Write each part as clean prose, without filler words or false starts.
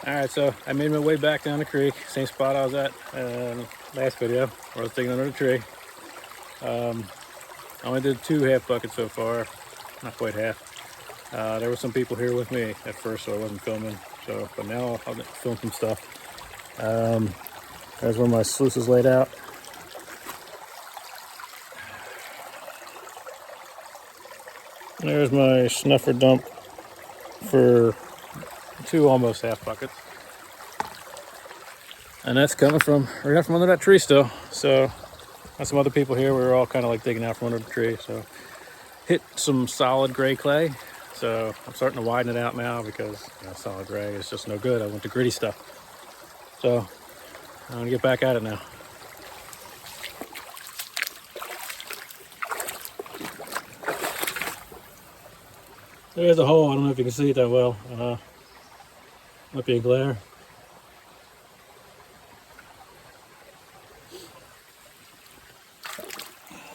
Alright, so I made my way back down the creek, same spot I was at last video, where I was digging under the tree. I only did 2 half buckets so far, not quite half. There were some people here with me at first, so I wasn't filming. But now I'll film some stuff. There's where my sluice is laid out. There's my snuffer dump for 2 almost half buckets. And that's coming from right out from under that tree still. So got some other people here. We were all kind of like digging out from under the tree. So hit some solid gray clay. So I'm starting to widen it out now because solid gray is just no good. I want the gritty stuff. So I'm gonna get back at it now. There's a hole. I don't know if you can see it that well. Might be a glare.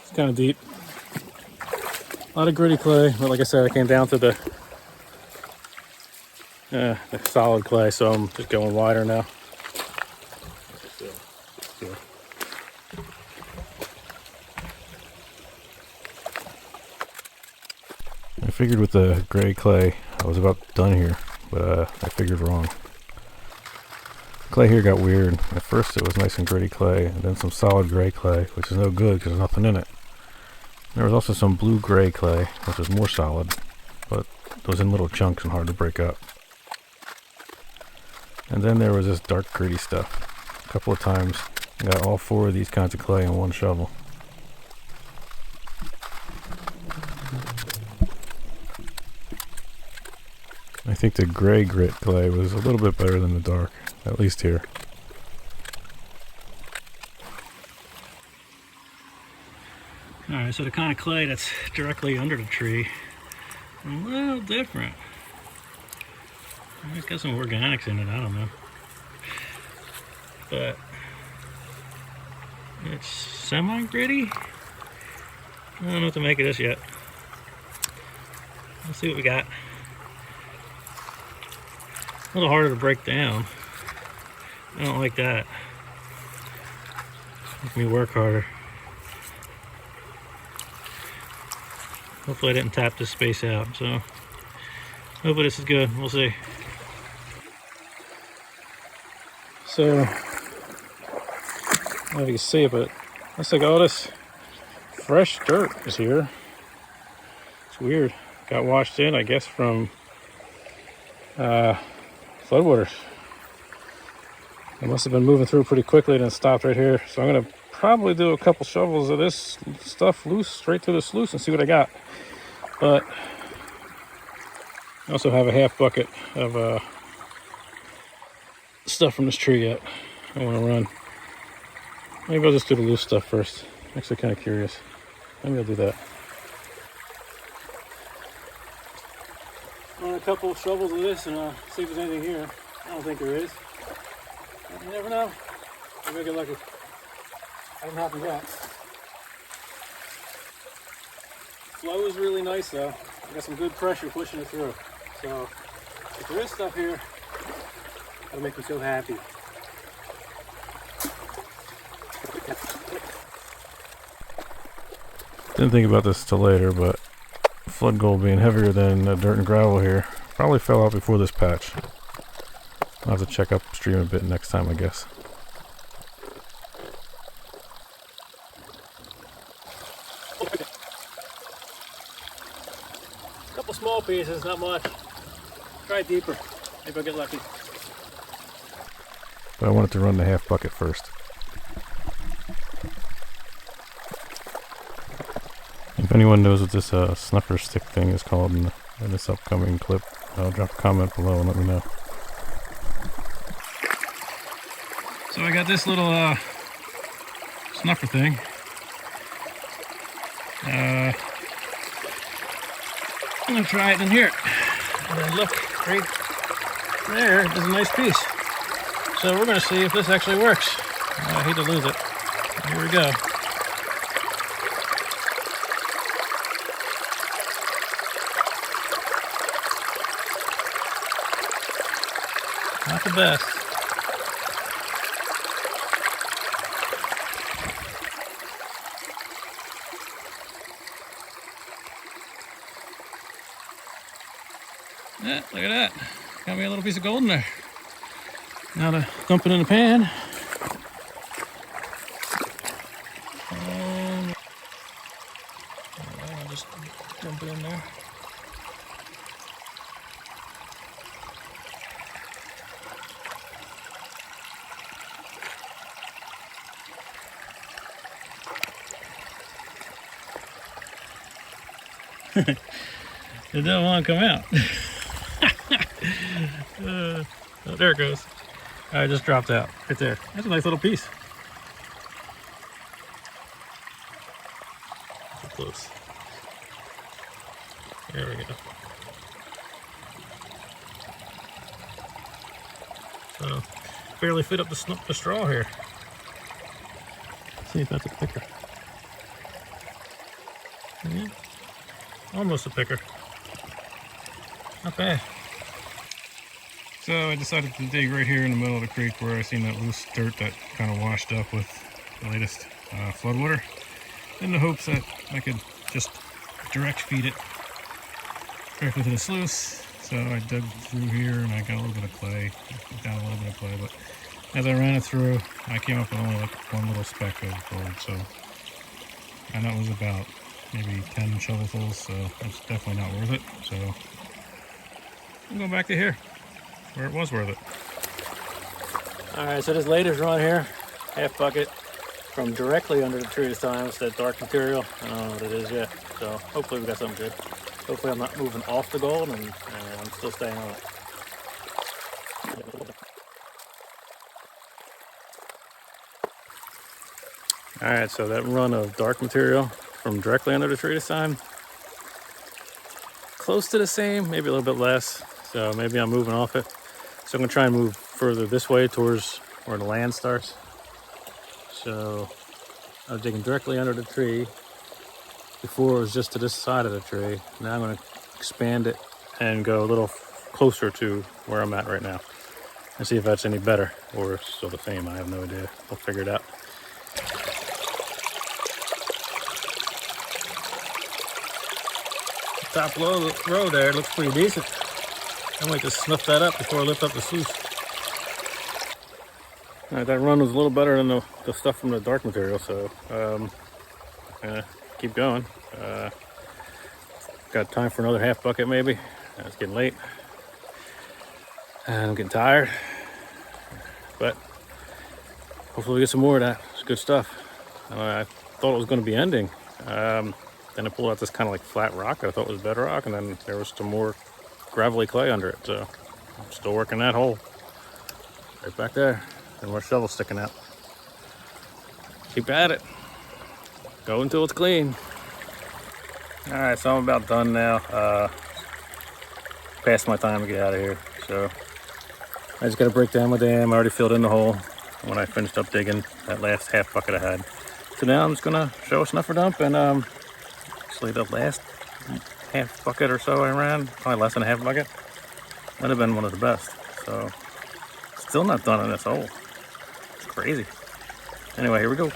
It's kind of deep. A lot of gritty clay, but like I said, I came down to the solid clay, so I'm just going wider now. I figured with the gray clay I was about done here, but I figured wrong. Clay here got weird. At first it was nice and gritty clay, and then some solid gray clay, which is no good because there's nothing in it. There was also some blue-gray clay, which was more solid, but it was in little chunks and hard to break up. And then there was this dark gritty stuff. A couple of times I got all 4 of these kinds of clay in one shovel. I think the gray grit clay was a little bit better than the dark, at least here. Alright, so the kind of clay that's directly under the tree, a little different. It's got some organics in it, I don't know. But it's semi-gritty. I don't know what to make of this yet. Let's see what we got. A little harder to break down. I don't like that. Makes me work harder. Hopefully I didn't tap this space out, so hopefully this is good. We'll see. So, I don't know if you can see it, but looks like all this fresh dirt is here. It's weird. Got washed in, I guess, from floodwaters. It must have been moving through pretty quickly and then stopped right here. So I'm gonna probably do a couple shovels of this stuff loose straight through the sluice and see what I got. But I also have a half bucket of stuff from this tree yet. I want to run. Maybe I'll just do the loose stuff first. I'm actually kind of curious. Maybe I'll do that. Run a couple shovels of this and see if there's anything here. I don't think there is. But you never know. Maybe I get lucky. Hasn't happened yet. Flow is really nice though. I got some good pressure pushing it through. So if there is stuff here, that'll make me so happy. Didn't think about this till later, but flood gold being heavier than dirt and gravel here probably fell out before this patch. I'll have to check upstream a bit next time, I guess. A couple small pieces, not much. Try deeper. Maybe I'll get lucky. But I wanted to run the half bucket first. If anyone knows what this snuffer stick thing is called in this upcoming clip, drop a comment below and let me know. So I got this little snuffer thing. I'm gonna try it in here. And then look, right there is a nice piece. So we're gonna see if this actually works. I hate to lose it. Here we go. Not the best. Yeah, look at that. Got me a little piece of gold in there. Now to dump it in the pan. I'll just dump it in there. It doesn't want to come out. Oh, there it goes. I just dropped out right there. That's a nice little piece. Close. There we go. So barely fit up the straw here. Let's see if that's a picker. Yeah. Almost a picker. Not bad. So I decided to dig right here in the middle of the creek where I seen that loose dirt that kind of washed up with the latest floodwater, in the hopes that I could just direct feed it directly to the sluice. So I dug through here and I got a little bit of clay, down a little bit of clay, but as I ran it through, I came up with only like one little speck of gold. So, and that was about maybe 10 shovelfuls, so that's definitely not worth it. So I'm going back to here, where it was worth it. Alright, so this latest run here, half bucket, from directly under the tree this time. It's that dark material. I don't know what it is yet, so hopefully we got something good. Hopefully I'm not moving off the gold and I'm still staying on it. Alright, so that run of dark material from directly under the tree this time, close to the same, maybe a little bit less. So maybe I'm moving off it. So I'm gonna try and move further this way towards where the land starts. So I was digging directly under the tree. Before it was just to this side of the tree. Now I'm gonna expand it and go a little closer to where I'm at right now and see if that's any better or still the same. I have no idea. We'll figure it out. Top row there looks pretty decent. I might just snuff that up before I lift up the sluice. All right, that run was a little better than the stuff from the dark material, so keep going. Got time for another half bucket maybe. It's getting late and I'm getting tired, but hopefully we get some more of that. It's good stuff. I thought it was going to be ending. Then I pulled out this kind of like flat rock I thought was bedrock, and then there was some more gravelly clay under it. So I'm still working that hole right back there, and more shovels sticking out. Keep at it. Go until it's clean. All right, so I'm about done now. Past my time to get out of here. So I just got to break down my dam. I already filled in the hole when I finished up digging that last half bucket I had. So now I'm just gonna show a snuffer dump, and actually the last half bucket or so I ran, probably less than a half bucket, might have been one of the best. So still not done in this hole. It's crazy. Anyway, here we go.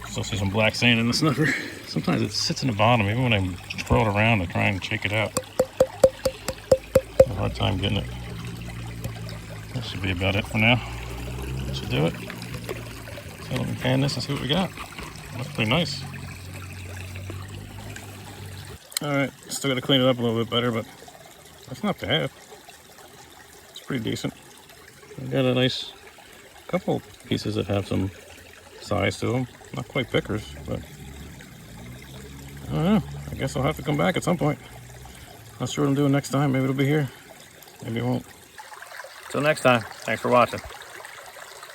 Still see some black sand in the snuffer. Sometimes it sits in the bottom, even when I throw it around to try and shake it out. I have a hard time getting it. That should be about it for now. That should do it. So let me pan this and see what we got. That's pretty nice. Alright, still got to clean it up a little bit better, but that's not bad. It's pretty decent. I got a nice couple pieces that have some size to them. Not quite pickers, but I don't know. I guess I'll have to come back at some point. Not sure what I'm doing next time. Maybe it'll be here. Maybe it won't. Till next time, thanks for watching.